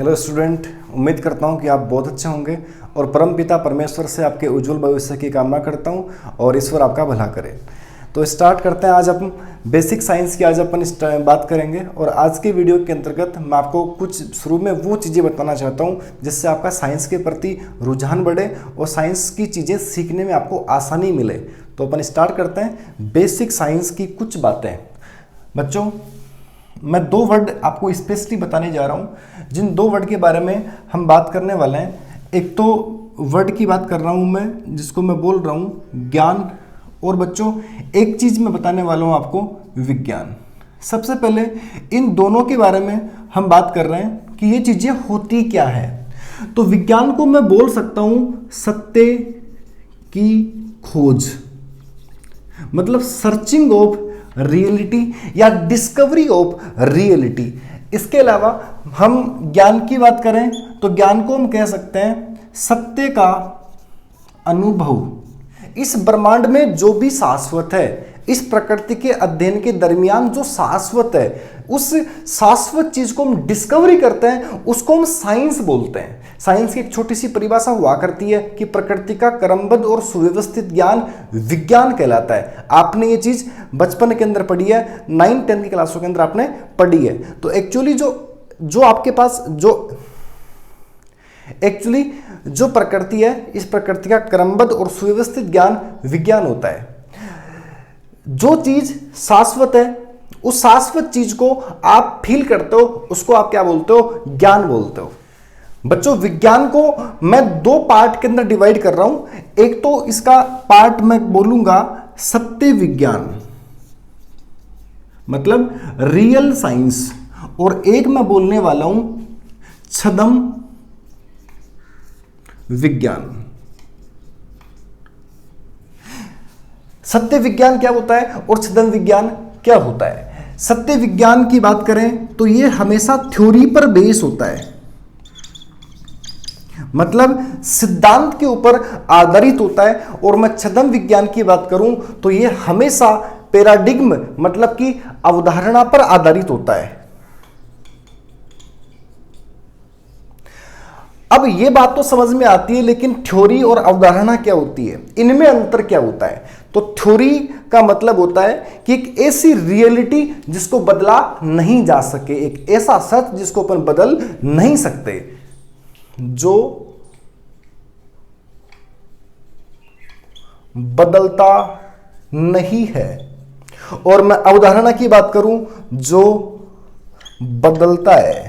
Hello student, उम्मीद करता हूँ कि आप बहुत अच्छे होंगे और परमपिता परमेश्वर से आपके उज्जवल भविष्य की कामना करता हूँ और ईश्वर आपका भला करे। तो स्टार्ट करते हैं। आज अपन बेसिक साइंस की बात करेंगे और आज के वीडियो के अंतर्गत मैं आपको कुछ शुरू में वो चीज़ें बताना चाहता हूँ जिससे आपका साइंस के प्रति रुझान बढ़े और साइंस की चीज़ें सीखने में आपको आसानी मिले। तो अपन स्टार्ट करते हैं बेसिक साइंस की कुछ बातें। बच्चों, मैं दो वर्ड आपको स्पेशली बताने जा रहा हूँ, जिन दो वर्ड के बारे में हम बात करने वाले हैं। एक तो वर्ड की बात कर रहा हूँ मैं, जिसको मैं बोल रहा हूँ ज्ञान, और बच्चों एक चीज़ मैं बताने वाला हूँ आपको, विज्ञान। सबसे पहले इन दोनों के बारे में हम बात कर रहे हैं कि ये चीज़ें होती क्या है। तो विज्ञान को मैं बोल सकता हूँ सत्य की खोज, मतलब सर्चिंग ऑफ रियलिटी या डिस्कवरी ऑफ रियलिटी। इसके अलावा हम ज्ञान की बात करें तो ज्ञान को हम कह सकते हैं सत्य का अनुभव। इस ब्रह्मांड में जो भी शाश्वत है, इस प्रकृति के अध्ययन के दरमियान जो शाश्वत है, उस शाश्वत चीज को हम डिस्कवरी करते हैं, उसको हम साइंस बोलते हैं। साइंस की एक छोटी सी परिभाषा हुआ करती है कि प्रकृति का क्रमबद्ध और सुव्यवस्थित ज्ञान विज्ञान कहलाता है। आपने ये चीज बचपन के अंदर पढ़ी है, 9-10 की क्लासों के अंदर आपने पढ़ी है। तो एक्चुअली जो आपके पास जो प्रकृति है, इस प्रकृति का क्रमबद्ध और सुव्यवस्थित ज्ञान विज्ञान होता है। जो चीज शाश्वत है, उस शाश्वत चीज को आप फील करते हो, उसको आप क्या बोलते हो? ज्ञान बोलते हो। बच्चों, विज्ञान को मैं दो पार्ट के अंदर डिवाइड कर रहा हूं। एक तो इसका पार्ट मैं बोलूंगा सत्य विज्ञान, मतलब रियल साइंस, और एक मैं बोलने वाला हूं छद्म विज्ञान। सत्य विज्ञान क्या होता है और छद्म विज्ञान क्या होता है? सत्य विज्ञान की बात करें तो ये हमेशा थ्योरी पर बेस होता है, मतलब सिद्धांत के ऊपर आधारित होता है। और मैं छद्म विज्ञान की बात करूं तो ये हमेशा पैराडिग्म, मतलब कि अवधारणा पर आधारित होता है। अब ये बात तो समझ में आती है, लेकिन थ्योरी और अवधारणा क्या होती है, इनमें अंतर क्या होता है? तो थ्योरी का मतलब होता है कि एक ऐसी रियलिटी जिसको बदला नहीं जा सके, एक ऐसा सत्य जिसको अपन बदल नहीं सकते, जो बदलता नहीं है। और मैं अवधारणा की बात करूं, जो बदलता है।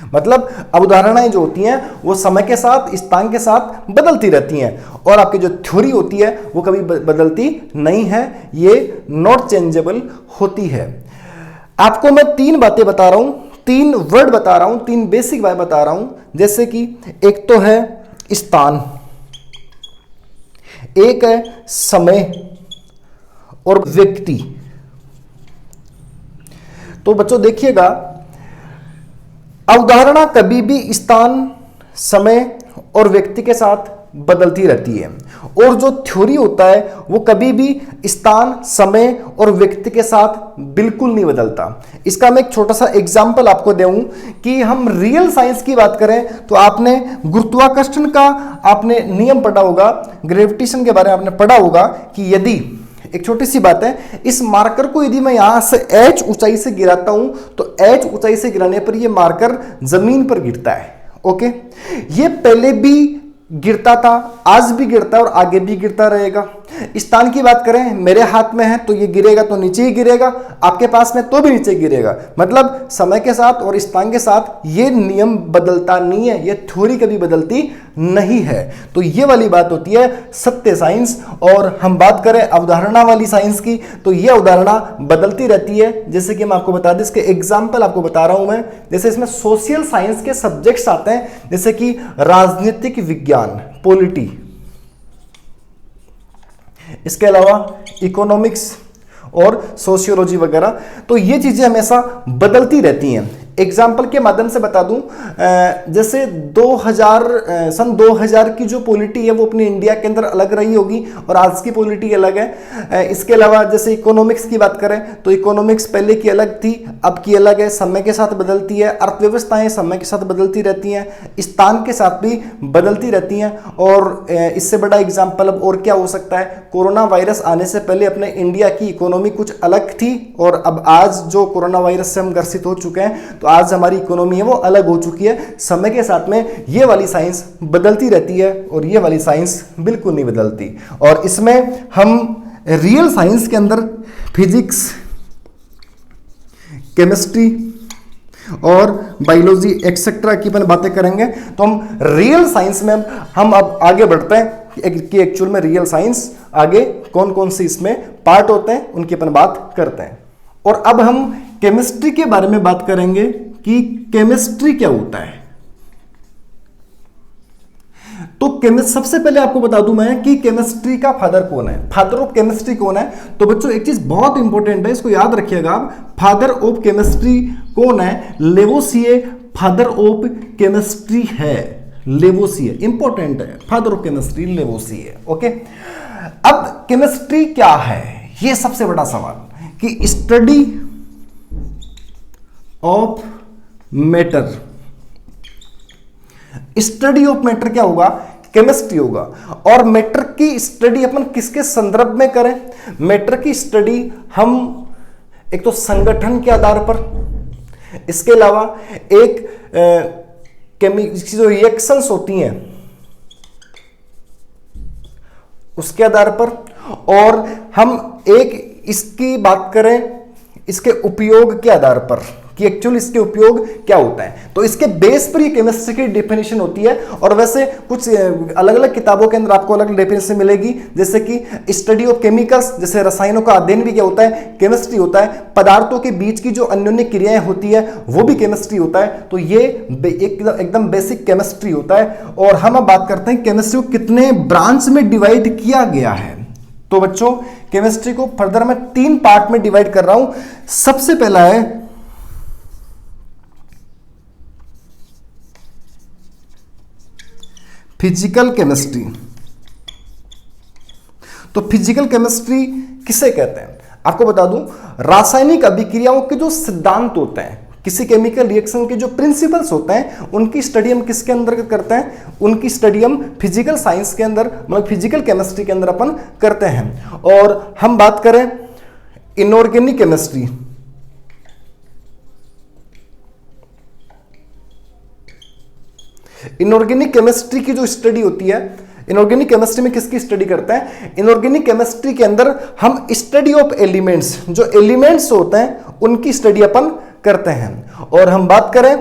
मतलब अवधारणाएं जो होती हैं वो समय के साथ, स्थान के साथ बदलती रहती हैं, और आपकी जो थ्योरी होती है वो कभी बदलती नहीं है, ये नॉट चेंजेबल होती है। आपको मैं तीन बातें बता रहा हूं, तीन वर्ड बता रहा हूं, तीन बेसिक बात बता रहा हूं। जैसे कि एक तो है स्थान, एक है समय और व्यक्ति। तो बच्चों देखिएगा, अवधारणा कभी भी स्थान, समय और व्यक्ति के साथ बदलती रहती है, और जो थ्योरी होता है वो कभी भी स्थान, समय और व्यक्ति के साथ बिल्कुल नहीं बदलता। इसका मैं एक छोटा सा एग्जांपल आपको दूं कि हम रियल साइंस की बात करें तो आपने गुरुत्वाकर्षण का आपने नियम पढ़ा होगा, ग्रेविटेशन के बारे में आपने पढ़ा होगा कि यदि, एक छोटी सी बात है, इस मार्कर को यदि मैं यहां से h ऊंचाई से गिराता हूं तो h ऊंचाई से गिराने पर यह मार्कर जमीन पर गिरता है। ओके, ये पहले भी गिरता था, आज भी गिरता है और आगे भी गिरता रहेगा। स्थान की बात करें, मेरे हाथ में है तो ये गिरेगा तो नीचे ही गिरेगा, आपके पास में तो भी नीचे गिरेगा। मतलब समय के साथ और स्थान के साथ ये नियम बदलता नहीं है, ये थ्योरी कभी बदलती नहीं है। तो ये वाली बात होती है सत्य साइंस। और हम बात करें अवधारणा वाली साइंस की, तो ये अवधारणा बदलती रहती है। जैसे कि मैं आपको बता दें, इसके एग्जाम्पल आपको बता रहा हूं मैं। जैसे इसमें सोशल साइंस के सब्जेक्ट्स आते हैं, जैसे कि राजनीतिक विज्ञान, पॉलिटी, इसके अलावा इकोनॉमिक्स और सोशियोलॉजी वगैरह। तो ये चीजें हमेशा बदलती रहती हैं। एग्जाम्पल के माध्यम से बता दूं, जैसे सन 2000 की जो पॉलिटी है वो अपनी इंडिया के अंदर अलग रही होगी और आज की पॉलिटी अलग है। इसके अलावा जैसे इकोनॉमिक्स की बात करें तो इकोनॉमिक्स पहले की अलग थी, अब की अलग है, समय के साथ बदलती है। अर्थव्यवस्थाएं समय के साथ बदलती रहती हैं, स्थान के साथ भी बदलती रहती हैं। और इससे बड़ा एग्जाम्पल अब और क्या हो सकता है, कोरोना वायरस आने से पहले अपने इंडिया की इकोनॉमी कुछ अलग थी और अब आज जो कोरोना वायरस से हम ग्रसित हो चुके हैं तो आज हमारी इकोनॉमी है वो अलग हो चुकी है। समय के साथ में ये वाली साइंस बदलती रहती है और ये वाली साइंस बिल्कुल नहीं बदलती। और इसमें हम रियल साइंस के अंदर फिजिक्स, केमिस्ट्री और बायोलॉजी एक्सेट्रा की अपन बातें करेंगे। तो हम रियल साइंस में हम अब आगे बढ़ते हैं कि एक्चुअल में रियल साइंस आगे कौन कौन से इसमें पार्ट होते हैं उनकी अपन बात करते हैं। और अब हम केमिस्ट्री के बारे में बात करेंगे कि केमिस्ट्री क्या होता है। तो सबसे पहले आपको बता दूं मैं कि केमिस्ट्री का फादर कौन है, फादर ऑफ केमिस्ट्री कौन है। तो बच्चों एक चीज बहुत इंपॉर्टेंट है, इसको याद रखिएगा आप। फादर ऑफ केमिस्ट्री कौन है? लेवोसिए फादर ऑफ केमिस्ट्री है, लेवोसिए इंपॉर्टेंट है, फादर ऑफ केमिस्ट्री लेवोसिए। ओके, अब केमिस्ट्री क्या है, यह सबसे बड़ा सवाल कि study of matter. Study of matter क्या होगा? केमिस्ट्री होगा। और मैटर की स्टडी अपन किसके संदर्भ में करें? मैटर की स्टडी हम एक तो संगठन के आधार पर, इसके अलावा एक जो रिएक्शंस होती हैं उसके आधार पर, और हम एक इसकी बात करें इसके उपयोग के आधार पर कि एक्चुअली इसके उपयोग क्या होता है। तो इसके बेस पर ये केमिस्ट्री की डेफिनेशन होती है। और वैसे कुछ अलग अलग किताबों के अंदर आपको अलग डेफिनेशन मिलेगी, जैसे कि स्टडी ऑफ केमिकल्स, जैसे रसायनों का अध्ययन भी क्या होता है? केमिस्ट्री होता है। पदार्थों के बीच की जो अन्योन्य क्रियाएं होती है वो भी केमिस्ट्री होता है। तो ये एकदम बेसिक केमिस्ट्री होता है। और हम अब बात करते हैं केमिस्ट्री को कितने ब्रांच में डिवाइड किया गया है। तो बच्चों केमिस्ट्री को फर्दर मैं 3 पार्ट में डिवाइड कर रहा हूं। सबसे पहला है फिजिकल केमिस्ट्री। तो फिजिकल केमिस्ट्री किसे कहते हैं? आपको बता दूं, रासायनिक अभिक्रियाओं के जो सिद्धांत होते हैं, किसी केमिकल रिएक्शन के जो प्रिंसिपल्स होते हैं, उनकी स्टडी हम किसके अंदर करते हैं? उनकी स्टडी हम फिजिकल साइंस के अंदर, मतलब फिजिकल केमिस्ट्री के अंदर अपन करते हैं। और हम बात करें इनऑर्गेनिक केमिस्ट्री, इनऑर्गेनिक केमिस्ट्री की जो स्टडी होती है, इनऑर्गेनिक केमिस्ट्री में किसकी स्टडी करते हैं? इनऑर्गेनिक केमिस्ट्री के अंदर हम स्टडी ऑफ एलिमेंट्स, जो एलिमेंट्स होते हैं उनकी स्टडी अपन करते हैं। और हम बात करें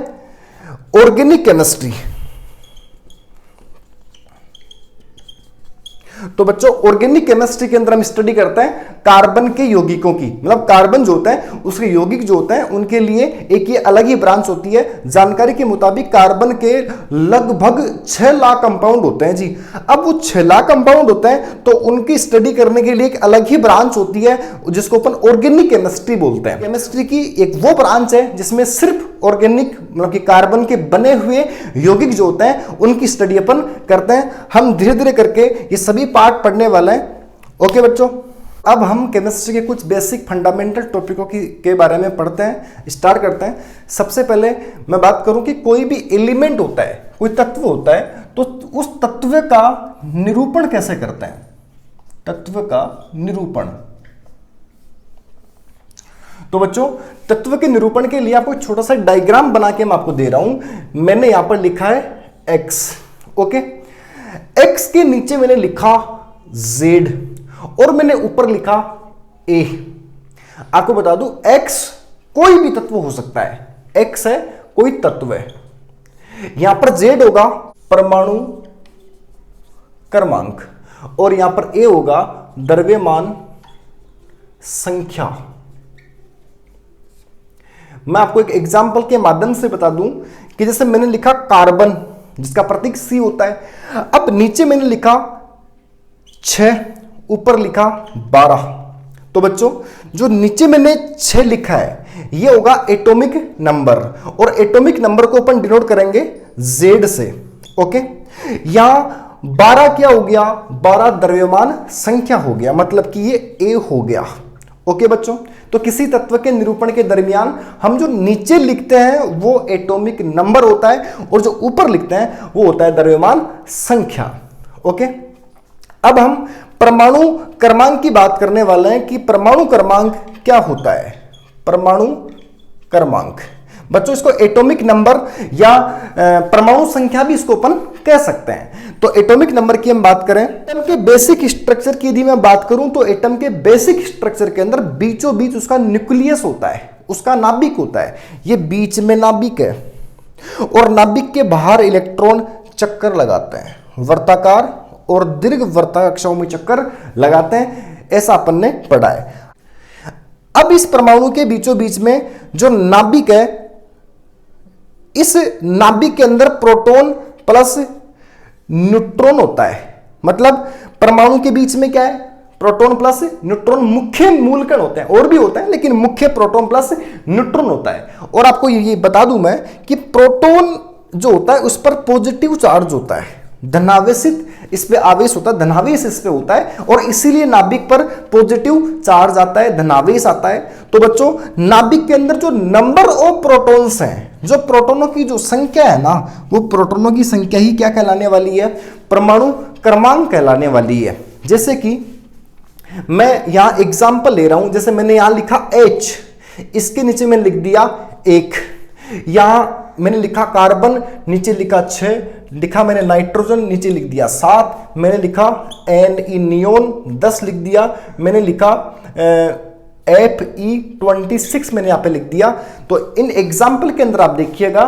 ऑर्गेनिक केमिस्ट्री, तो बच्चों ऑर्गेनिक केमिस्ट्री के अंदर हम स्टडी करते हैं कार्बन के यौगिकों की, मतलब कार्बन जो होता है उसके यौगिक जो होते हैं उनके लिए एक ये अलग ही ब्रांच होती है। जानकारी के मुताबिक कार्बन के लगभग 6 लाख कंपाउंड होते हैं जी। अब वो 6 लाख कंपाउंड होते हैं तो उनकी स्टडी करने के लिए एक अलग ही ब्रांच होती है जिसको अपन ऑर्गेनिक केमिस्ट्री बोलते हैं। केमिस्ट्री की एक वो ब्रांच है जिसमें सिर्फ ऑर्गेनिक, मतलब कि कार्बन के बने हुए यौगिक जो होते हैं उनकी स्टडी अपन करते हैं। हम धीरे धीरे करके ये सभी पार्ट पढ़ने वाले हैं। ओके बच्चों, अब हम केमिस्ट्री के कुछ बेसिक फंडामेंटल टॉपिकों के बारे में पढ़ते हैं, स्टार्ट करते हैं। सबसे पहले मैं बात करूं कि कोई भी एलिमेंट होता है, कोई तत्व होता है, तो उस तत्व का निरूपण कैसे करते हैं? तत्व का निरूपण। तो बच्चों तत्व के निरूपण के लिए आपको छोटा सा डायग्राम बना के मैं आपको दे रहा हूं। मैंने यहां पर लिखा है x, ओके। x के नीचे मैंने लिखा z और मैंने ऊपर लिखा a। आपको बता दूं x कोई भी तत्व हो सकता है, x है कोई तत्व है। यहां पर z होगा परमाणु क्रमांक और यहां पर a होगा द्रव्यमान संख्या। मैं आपको एक एग्जाम्पल के माध्यम से बता दूं कि जैसे मैंने लिखा कार्बन जिसका प्रतीक C होता है। अब नीचे मैंने लिखा 6, ऊपर लिखा 12, तो बच्चों जो नीचे मैंने 6 लिखा है ये होगा एटॉमिक नंबर, और एटॉमिक नंबर को अपन डिनोट करेंगे Z से। ओके, यहां 12 क्या हो गया, 12 द्रव्यमान संख्या हो गया, मतलब कि ये A हो गया। ओके बच्चों, तो किसी तत्व के निरूपण के दरमियान हम जो नीचे लिखते हैं वो एटॉमिक नंबर होता है, और जो ऊपर लिखते हैं वो होता है द्रव्यमान संख्या। ओके, अब हम परमाणु क्रमांक की बात करने वाले हैं कि परमाणु क्रमांक क्या होता है। परमाणु क्रमांक बच्चों, इसको एटॉमिक नंबर या परमाणु संख्या भी इसको अपन कह सकते हैं। तो एटॉमिक नंबर की हम बात करें, एटम के बेसिक स्ट्रक्चर की यदि मैं बात करूं तो एटम के बेसिक स्ट्रक्चर के अंदर बीचों बीच उसका न्यूक्लियस होता है, उसका नाभिक होता है। ये बीच में नाभिक है, और नाभिक के बाहर इलेक्ट्रॉन चक्कर लगाते हैं, वर्ताकार और दीर्घ वर्ताकार कक्षाओं में चक्कर लगाते हैं, ऐसा अपन ने पढ़ा है। अब इस परमाणु के बीचों बीच में जो नाभिक है, इस नाभिक के अंदर प्रोटॉन प्लस न्यूट्रॉन होता है। मतलब परमाणु के बीच में क्या है, प्रोटॉन प्लस न्यूट्रॉन मुख्य मूलकण होते हैं, और भी होता है लेकिन मुख्य प्रोटॉन प्लस न्यूट्रॉन होता है। और आपको ये बता दूं मैं कि प्रोटॉन जो होता है उस पर पॉजिटिव चार्ज होता है, धनावेशित इस पे आवेश होता है, धनावेश इस पे होता है, और इसीलिए नाभिक पर पॉजिटिव चार्ज आता है, धनावेश आता है। तो बच्चों नाभिक के अंदर जो नंबर ऑफ प्रोटॉन्स हैं, जो प्रोटॉनों की जो संख्या है ना, वो प्रोटॉनों की संख्या ही क्या कहलाने वाली है, परमाणु क्रमांक कहलाने वाली है। जैसे कि मैं यहां एग्जांपल ले रहा हूं, जैसे मैंने यहां लिखा H, इसके नीचे मैंने लिख दिया 1, यहां मैंने लिखा कार्बन, नीचे लिखा 6, लिखा मैंने नाइट्रोजन, नीचे लिख दिया 7, मैंने लिखा Ne नियोन 10 लिख दिया, मैंने लिखा Fe26 मैंने यहां पे लिख दिया। तो इन एग्जाम्पल के अंदर आप देखिएगा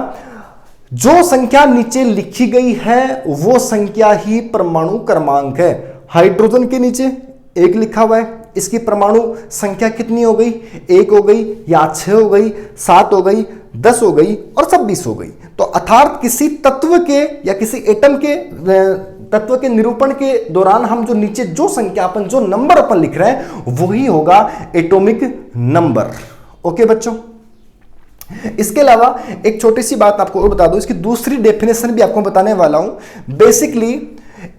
जो संख्या नीचे लिखी गई है वो संख्या ही परमाणु क्रमांक है। हाइड्रोजन के नीचे 1 लिखा हुआ है, इसकी परमाणु संख्या कितनी हो गई, 1 हो गई, या 6 हो गई, 7 हो गई, 10 हो गई, और 26 हो गई। तो अर्थात किसी तत्व के या किसी एटम के तत्व के निरूपण के दौरान हम जो नीचे जो संख्या अपन जो नंबर अपन लिख रहे हैं वही होगा एटॉमिक नंबर। ओके बच्चों, इसके अलावा एक छोटी सी बात आपको और बता दूं, इसकी दूसरी डेफिनेशन भी आपको बताने वाला हूं। बेसिकली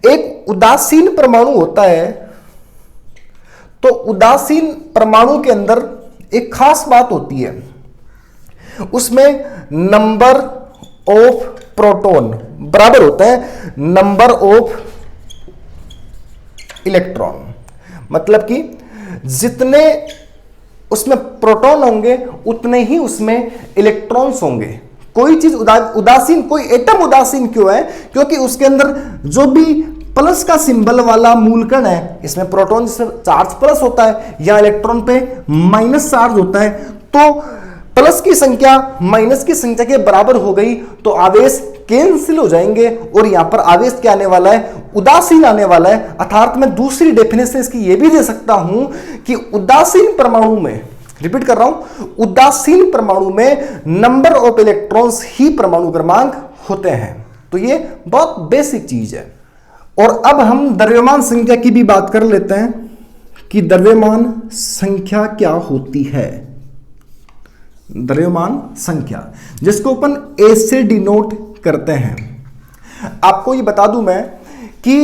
एक उदासीन परमाणु होता है, तो उदासीन परमाणु के अंदर एक खास बात होती है, उसमें नंबर ऑफ प्रोटॉन बराबर होता है नंबर ऑफ इलेक्ट्रॉन। मतलब कि जितने उसमें प्रोटॉन होंगे उतने ही उसमें इलेक्ट्रॉन्स होंगे। कोई चीज उदासीन, कोई एटम उदासीन क्यों है, क्योंकि उसके अंदर जो भी प्लस का सिंबल वाला मूलकण है, इसमें प्रोटॉन से चार्ज प्लस होता है या इलेक्ट्रॉन पे माइनस चार्ज होता है, तो प्लस की संख्या माइनस की संख्या के बराबर हो गई तो आवेश कैंसिल हो जाएंगे, और यहां पर आवेश क्या आने वाला है, उदासीन आने वाला है। अर्थात मैं दूसरी डेफिनेशन इसकी यह भी दे सकता हूं कि उदासीन परमाणु में, रिपीट कर रहा हूं, उदासीन परमाणु में नंबर ऑफ इलेक्ट्रॉन्स ही परमाणु क्रमांक होते हैं। तो ये बहुत बेसिक चीज है। और अब हम द्रव्यमान संख्या की भी बात कर लेते हैं कि द्रव्यमान संख्या क्या होती है। द्रव्यमान संख्या जिसको अपन A से डिनोट करते हैं। आपको ये बता दूं मैं कि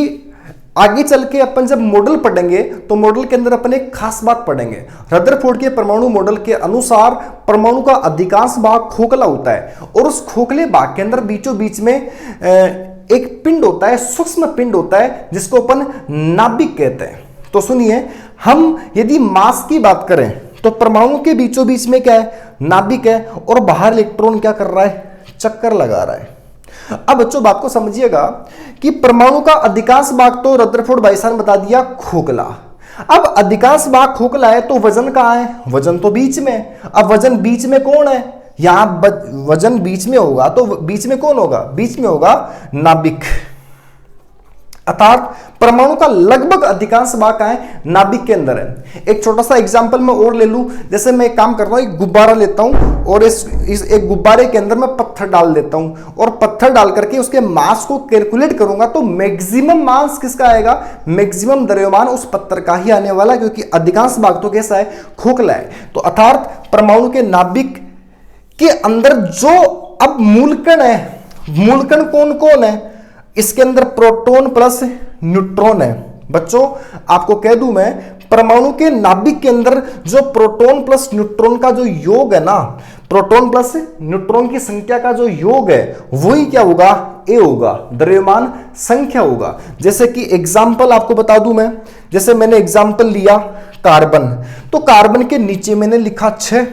आगे चल के अपन जब मॉडल पढ़ेंगे तो मॉडल के अंदर अपन एक खास बात पढ़ेंगे। रदरफोर्ड के परमाणु मॉडल के अनुसार परमाणु का अधिकांश भाग खोखला होता है, और उस खोखले भाग के अंदर बीचों बीच में एक पिंड होता है, सूक्ष्म पिंड होता है, जिसको अपन नाभिक कहते हैं। तो सुनिए, हम यदि मास की बात करें तो परमाणु के बीचों बीच में क्या है, नाभिक है, और बाहर इलेक्ट्रॉन क्या कर रहा है, चक्कर लगा रहा है। अब बच्चों बात को समझिएगा कि परमाणु का अधिकांश भाग तो रदरफोर्ड बाइसन बता दिया खोखला। अब अधिकांश भाग खोखला है तो वजन कहां है, वजन तो बीच में। अब वजन बीच में कौन है, यहां वजन बीच में होगा तो बीच में कौन होगा, बीच में होगा नाभिक। अर्थात परमाणु का लगभग अधिकांश भाग कहाँ है, नाभिक के अंदर है। एक छोटा सा एग्जांपल मैं और ले लूं, जैसे मैं एक काम कर रहा हूं, एक गुब्बारा लेता हूं और इस एक गुब्बारे के अंदर मैं पत्थर डाल देता हूं और पत्थर डाल करके उसके मास को कैलकुलेट करूंगा तो मैक्सिमम मास किसका आएगा, मैक्सिमम द्रव्यमान उस पत्थर का ही आने वाला है, क्योंकि अधिकांश भाग तो कैसा है, खोखला है। तो अर्थात परमाणु के नाभिक के अंदर जो अब मूलकण है, मूलकण कौन कौन है, इसके अंदर प्रोटॉन प्लस न्यूट्रॉन है। बच्चों आपको कह दूं मैं, परमाणु के नाभिक के अंदर जो प्रोटॉन प्लस न्यूट्रॉन का जो योग है ना, प्रोटॉन प्लस न्यूट्रॉन की संख्या का जो योग है वही क्या होगा, ए होगा, द्रव्यमान संख्या होगा। जैसे कि एग्जाम्पल आपको बता दूं मैं, जैसे मैंने एग्जाम्पल लिया कार्बन, तो कार्बन के नीचे मैंने लिखा 6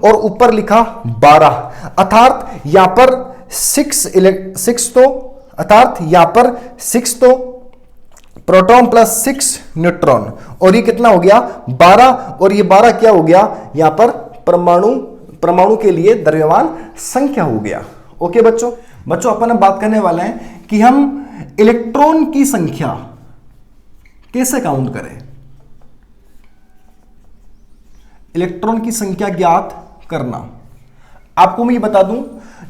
और ऊपर लिखा 12, अर्थात यहां पर 6 तो अर्थात यहां पर 6 तो प्रोटॉन प्लस 6 न्यूट्रॉन, और ये कितना हो गया 12, और ये 12 क्या हो गया, यहां पर परमाणु के लिए द्रव्यमान संख्या हो गया। ओके बच्चों, अपन अब बात करने वाले हैं कि हम इलेक्ट्रॉन की संख्या कैसे काउंट करें। इलेक्ट्रॉन की संख्या ज्ञात करना, आपको मैं ये बता दूं,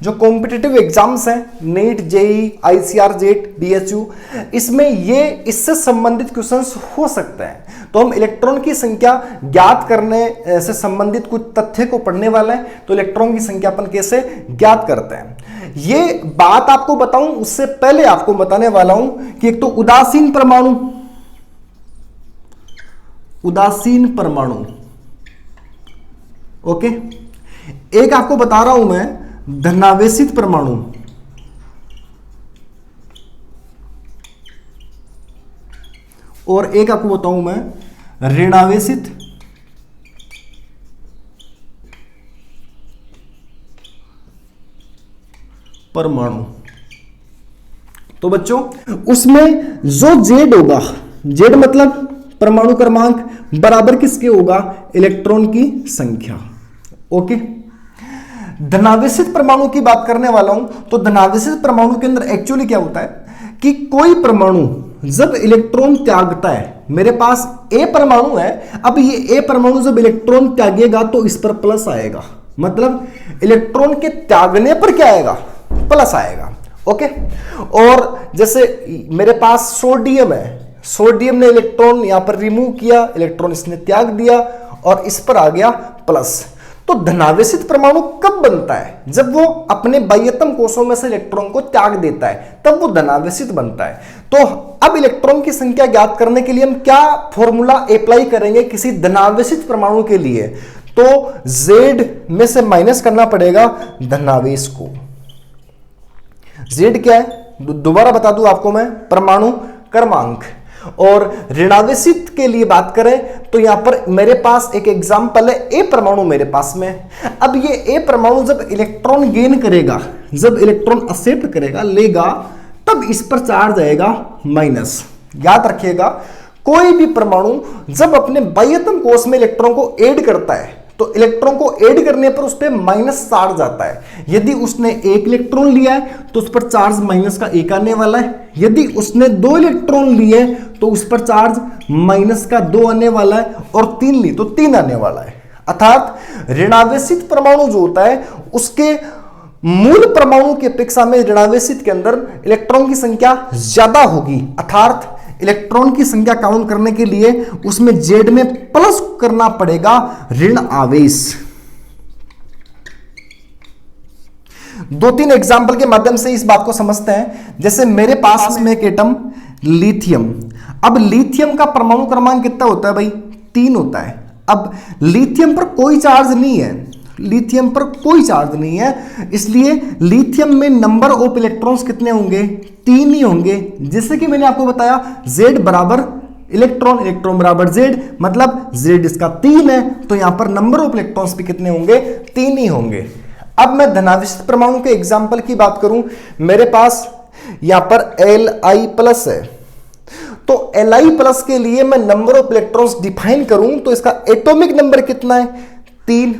जो कॉम्पिटिटिव एग्जाम्स हैं, NEET, JEE, ICR JET, BHU, इसमें ये इससे संबंधित क्वेश्चंस हो सकते हैं। तो हम इलेक्ट्रॉन की संख्या ज्ञात करने से संबंधित कुछ तथ्य को पढ़ने वाले हैं। तो इलेक्ट्रॉन की संख्या अपन कैसे ज्ञात करते हैं, ये बात आपको बताऊं उससे पहले आपको बताने वाला हूं कि एक तो उदासीन परमाणु, ओके, एक आपको बता रहा हूं मैं धनावेशित परमाणु, और एक आपको बताऊं मैं ऋणावेशित परमाणु। तो बच्चों उसमें जो जेड होगा, जेड मतलब परमाणु क्रमांक बराबर किसके होगा, इलेक्ट्रॉन की संख्या। ओके, धनावेशित परमाणु की बात करने वाला हूं। तो धनावेशित परमाणु के अंदर एक्चुअली क्या होता है कि कोई परमाणु जब इलेक्ट्रॉन त्यागता है, मेरे पास ए परमाणु है, अब ये ए परमाणु जब इलेक्ट्रॉन त्यागेगा तो इस पर प्लस आएगा, मतलब इलेक्ट्रॉन के त्यागने पर क्या आएगा, प्लस आएगा। ओके, और जैसे मेरे पास सोडियम है, सोडियम ने इलेक्ट्रॉन यहां पर रिमूव किया, इलेक्ट्रॉन इसने त्याग दिया और इस पर आ गया प्लस। तो धनावेशित परमाणु कब बनता है, जब वो अपने बाह्यतम कोषों में से इलेक्ट्रॉन को त्याग देता है, तब वो धनावेशित बनता है। तो अब इलेक्ट्रॉन की संख्या ज्ञात करने के लिए हम क्या फॉर्मूला अप्लाई करेंगे किसी धनावेशित परमाणु के लिए, तो Z में से माइनस करना पड़ेगा धनावेश को। Z क्या है, दोबारा बता दूं आपको मैं, परमाणु क्रमांक। और ऋणावेशित के लिए बात करें तो यहां पर मेरे पास एक एग्जांपल है, ए परमाणु मेरे पास में। अब ये ए परमाणु जब इलेक्ट्रॉन गेन करेगा, जब इलेक्ट्रॉन एक्सेप्ट करेगा, लेगा, तब इस पर चार्ज आएगा माइनस। याद रखिएगा, कोई भी परमाणु जब अपने बाह्यतम कोष में इलेक्ट्रॉन को ऐड करता है तो इलेक्ट्रॉन को ऐड करने पर उस पर माइनस चार्ज आता है। यदि उसने एक इलेक्ट्रॉन लिया है तो उस पर चार्ज माइनस का 1 आने वाला है, यदि उसने 2 इलेक्ट्रॉन लिए तो उस पर चार्ज माइनस का 2 आने वाला है, और 3 ली तो 3 आने वाला है। अर्थात ऋणावेशित परमाणु जो होता है उसके मूल परमाणु की अपेक्षा में ऋणावेशित के अंदर इलेक्ट्रॉन की संख्या ज्यादा होगी। अर्थात इलेक्ट्रॉन की संख्या काउंट करने के लिए उसमें जेड में प्लस करना पड़ेगा ऋण आवेश। 2-3 एग्जाम्पल के माध्यम से इस बात को समझते हैं। जैसे मेरे पास में एक एटम लिथियम, अब लिथियम का परमाणु क्रमांक कितना होता है भाई, 3 होता है। अब लिथियम पर कोई चार्ज नहीं है, लिथियम पर कोई चार्ज नहीं है, इसलिए लिथियम में नंबर ऑफ इलेक्ट्रॉन्स कितने होंगे, 3 ही होंगे। जैसे कि मैंने आपको बताया Z बराबर इलेक्ट्रॉन, इलेक्ट्रॉन बराबर Z, मतलब Z इसका 3 है, तो यहां पर नंबर ऑफ इलेक्ट्रॉन्स भी कितने होंगे, 3 ही होंगे। अब मैं धनावेशित परमाणु के एग्जाम्पल की बात करूं, मेरे पास यहां पर Li+ है, तो Li+ के लिए मैं नंबर ऑफ इलेक्ट्रॉन्स डिफाइन करूं तो इसका एटॉमिक नंबर कितना है, 3।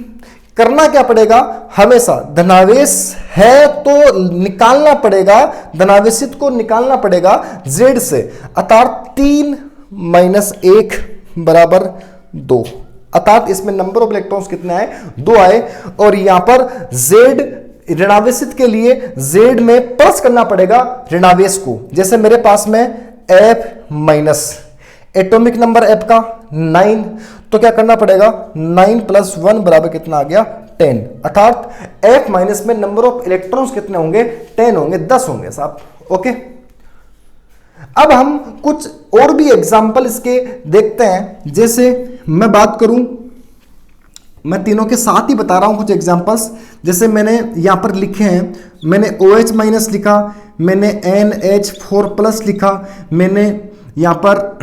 करना क्या पड़ेगा, हमेशा धनावेश है तो निकालना पड़ेगा, धनावेशित को निकालना पड़ेगा z से, अर्थात 3 माइनस 1 बराबर 2, अर्थात इसमें नंबर ऑफ इलेक्ट्रॉन्स कितने आए, 2 आए। और यहां पर z ऋणावेशित के लिए z में प्लस करना पड़ेगा ऋणावेश को, जैसे मेरे पास में f minus atomic number f का 9, तो क्या करना पड़ेगा 9 प्लस 1 बराबर कितना आ गया 10, अर्थात f माइनस में नंबर ऑफ इलेक्ट्रॉन्स कितने होंगे 10 होंगे, 10 होंगे साहब। ओके, अब हम कुछ और भी एग्जाम्पल इसके देखते हैं। जैसे मैं बात करूं, मैं तीनों के साथ ही बता रहा हूं कुछ एग्जाम्पल्स, जैसे मैंने यहां पर लिखे हैं, मैंने OH माइनस लिखा, मैंने NH4 प्लस लिखा, मैंने यहां पर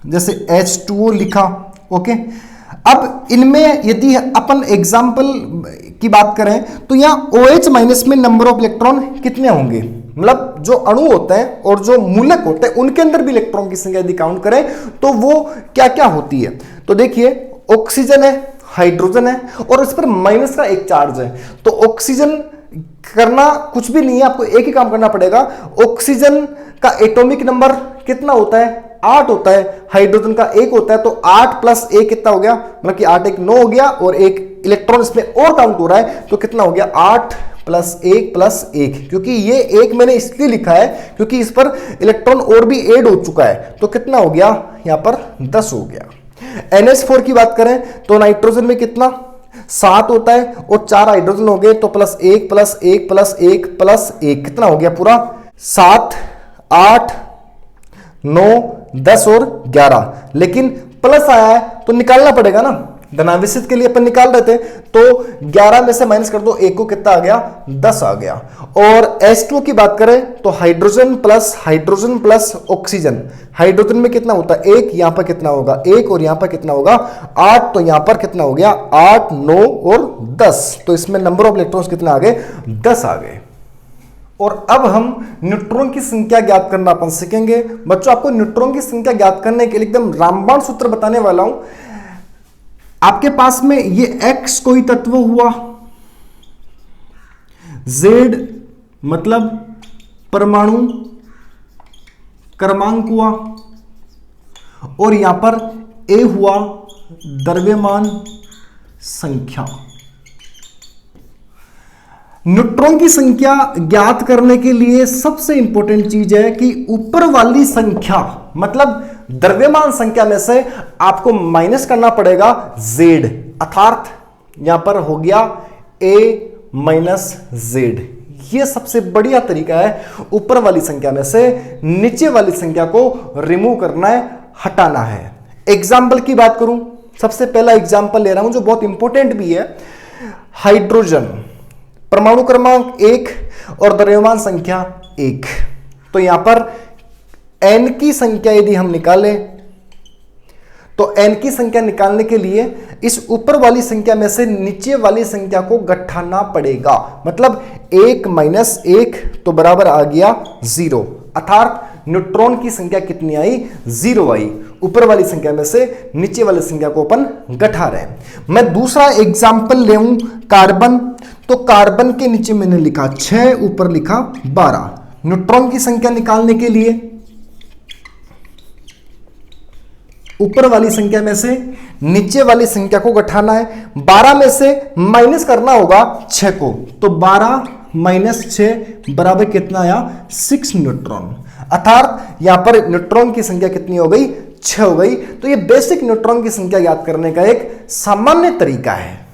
जैसे H2O लिखा। ओके, अब इनमें यदि अपन एग्जाम्पल की बात करें तो यहाँ OH माइनस में नंबर ऑफ इलेक्ट्रॉन कितने होंगे, मतलब जो अणु होते हैं और जो मूलक होते हैं उनके अंदर भी इलेक्ट्रॉन की संख्या यदि काउंट करें तो वो क्या क्या होती है। तो देखिए, ऑक्सीजन है, हाइड्रोजन है और इस पर माइनस का एक चार्ज है। तो ऑक्सीजन करना कुछ भी नहीं है, आपको एक ही काम करना पड़ेगा। ऑक्सीजन का एटॉमिक नंबर कितना होता है, 8 होता है, हाइड्रोजन का 1 होता है, तो 8 प्लस 1 कितना हो गया, मतलब कि 8 1 9 हो गया और एक इलेक्ट्रॉन इसमें और काउंट हो रहा है, तो कितना हो गया 8 प्लस 1 प्लस 1, क्योंकि ये 1 मैंने इसलिए लिखा है क्योंकि इस पर इलेक्ट्रॉन और भी ऐड हो चुका है, तो कितना हो गया यहां पर 10 हो गया। NH4 की बात करें तो नाइट्रोजन में कितना 7 होता है और 4 हाइड्रोजन हो गए, तो प्लस 1 प्लस 1 प्लस 1 प्लस 1 कितना हो गया पूरा 7 8 9 10 और 11, लेकिन प्लस आया है तो निकालना पड़ेगा ना, धनावेशित के लिए अपन निकाल रहे थे, तो 11 में से माइनस कर दो, 1 को कितना आ गया 10 आ गया। और H2 की बात करें तो हाइड्रोजन प्लस ऑक्सीजन, हाइड्रोजन में कितना होता है 1, यहां पर कितना होगा 1 और यहां पर कितना होगा 8, तो यहां पर कितना हो गया 8 9 और 10, तो इसमें नंबर ऑफ इलेक्ट्रॉन्स कितने आ गए 10 आ गए। और अब हम न्यूट्रॉन की संख्या ज्ञात करना अपन सीखेंगे। बच्चों, आपको न्यूट्रॉन की संख्या ज्ञात करने के लिए एकदम रामबाण सूत्र बताने वाला हूं। आपके पास में ये X कोई तत्व हुआ, Z मतलब परमाणु क्रमांक हुआ और यहां पर A हुआ द्रव्यमान संख्या। न्यूट्रॉन की संख्या ज्ञात करने के लिए सबसे इंपॉर्टेंट चीज है कि ऊपर वाली संख्या मतलब द्रव्यमान संख्या में से आपको माइनस करना पड़ेगा Z, अर्थात यहां पर हो गया A माइनस Z। ये सबसे बढ़िया तरीका है ऊपर वाली संख्या में से नीचे वाली संख्या को रिमूव करना है, हटाना है। एग्जाम्पल की बात करूं, सबसे पहला एग्जाम्पल ले रहा हूं जो बहुत इंपॉर्टेंट भी है। हाइड्रोजन परमाणु क्रमांक 1 और द्रव्यमान संख्या 1, तो यहां पर n की संख्या यदि हम निकालें तो n की संख्या निकालने के लिए इस ऊपर वाली संख्या में से नीचे वाली संख्या को घटाना पड़ेगा, मतलब 1 माइनस 1 तो बराबर आ गया 0, अर्थात न्यूट्रॉन की संख्या कितनी आई 0 आई। ऊपर वाली संख्या में से नीचे वाली संख्या को अपन घटा रहे हैं। मैं दूसरा एग्जाम्पल ले कार्बन, तो कार्बन के नीचे मैंने लिखा 6, ऊपर लिखा 12। न्यूट्रॉन की संख्या निकालने के लिए ऊपर वाली संख्या में से नीचे वाली संख्या को घटाना है, 12 में से माइनस करना होगा 6 को, तो 12 माइनस 6 बराबर कितना आया 6 न्यूट्रॉन, अर्थात यहां पर न्यूट्रॉन की संख्या कितनी हो गई 6 हो गई। तो ये बेसिक न्यूट्रॉन की संख्या याद करने का एक सामान्य तरीका है।